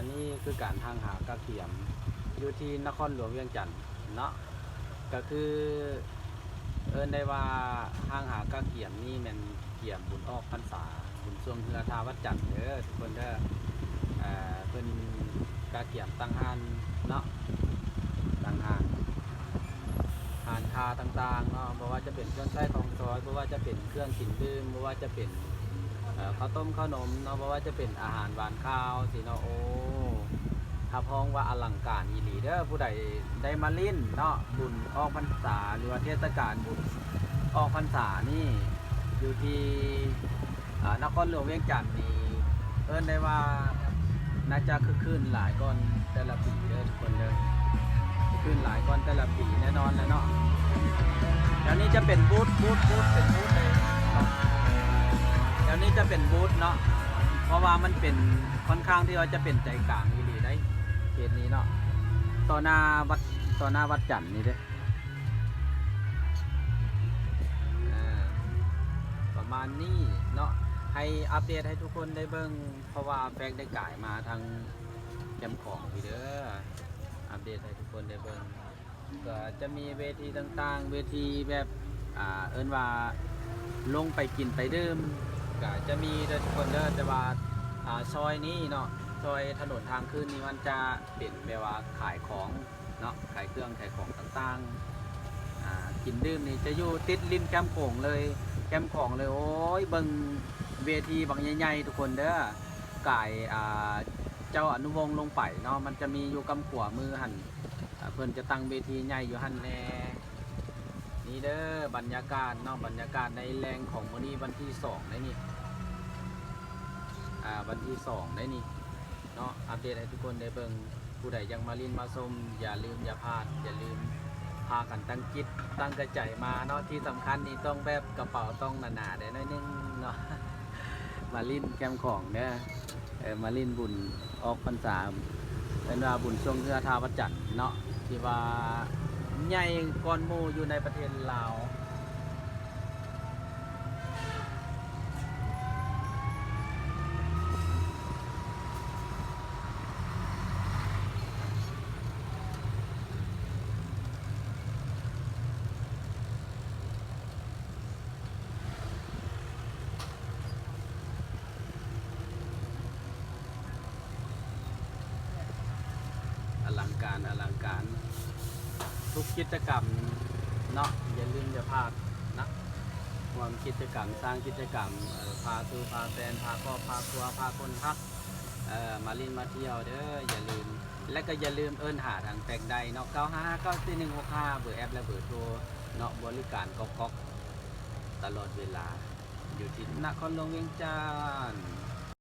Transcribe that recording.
นนี้คือการทางหากระเขียมอยู่ที่นครหลวงเวียงจันทน์เนาะก็คือได้ว่าทางหากระเขียมนี่มันเขียมบุญออกพรรษาบุญช่วงเฮือทาวัดจันทน์เด้อทุกคนเด้อเพิ่นกระเขียมตั้งหันเนาะตั้งหันหานคาต่างๆเนาะบ่ว่าจะเป็นเครื่องใช้ของซอยบ่ว่าจะเป็นเครื่องกินดื่มบ่ว่าจะเป็นข้าวต้มข้าวนมเนาะเพราะว่าจะเป็นอาหารหวานข้าวสิเนาะโอ้ถ้าพ้องว่าอลังการอีหลีเด้อผู้ใดได้มาลิ้นเนาะบุญออกพรรษาหรือว่าเทศกาลบุญออกพรรษานี่อยู่ที่นครหลวงเวียงจันทน์นี่ได้ว่าน่าจะคึกคืนหลายก่อนแต่ละปีเด้อทุกคนเด้อคึกคืนหลายก่อนแต่ละปีแน่นอนแล้วเนาะเดี๋ยวนี้จะเป็นบูธเป็นบูธเลยเดี๋ยวนี้จะเป็นบูธเนาะเพราะว่ามันเป็นค่อนข้างที่ว่าจะเป็นใจกลางอีหลีได้เขตนี้เนาะต่อหน้าวัดจันทน์นี่เด้ประมาณนี้เนาะให้อัปเดตให้ทุกคนได้เบิ่งเพราะว่าแฟกได้ก่ายมาทางแคมป์ของพี่เด้ออัปเดตให้ทุกคนได้เบิ่งก็จะมีเวทีต่างๆเวทีแบบว่าลงไปกินไปดื่มก็จะมีทุกคนเด้อแต่ว่าซอยนี้เนาะซอยถนนทางขึ้นนี่มันจะเป็นแบบว่าขายของเนาะขายเครื่องขายของต่างๆกินดื่มนี่จะอยู่ติดริมแคมป์ของเลยแคมป์ของเลยโอ้ยเบิ่งเวทีบางใหญ่ๆทุกคนเด้อกายเจ้าอนุวงศ์ลงไปเนาะมันจะมีอยู่กำขวามือหันเพิ่นจะตั้งเวทีใหญ่อยู่หันแน่นี่เด้อบรรยากาศเนาะบรรยากาศในแรงของมื้อนี้วันที่2ได้นี่วันที่2ได้นี่เนาะอัปเดตให้ทุกคนได้เบิ่งผู้ใดยังมาลิ้นมาชมอย่าลืมอย่าพลาดอย่าลืมพากันตั้งจิตตั้งกระใจมาเนาะที่สำคัญนี่ต้องแบบกระเป๋าต้องหนาๆได้หน่อยนึงเนาะมาลิ้นแคมป์ของเด้อมาลิ้นบุญออกพรรษาเป็นว่าบุญช่วงเฮือทาวัดจันทน์เนาะที่ว่าใหญ่ก้อนหมู่อยู่ในประเทศลาวอลังการทุกกิจกรรมเนาะอย่าลืมอย่าพลาดนะความกิจกรรมสร้างกิจกรรมพาสู่พาแฟนพาครอบพาครัวพาคนพักมาลิ้นมาเที่ยวเด้ออย่าลืมและก็อย่าลืมหาทางแฟกใดเนาะ9559415เบอร์แอปและเบอร์โทรเนาะบริการก๊อกตลอดเวลาอยู่ที่นครหลวงเวียงจันทน์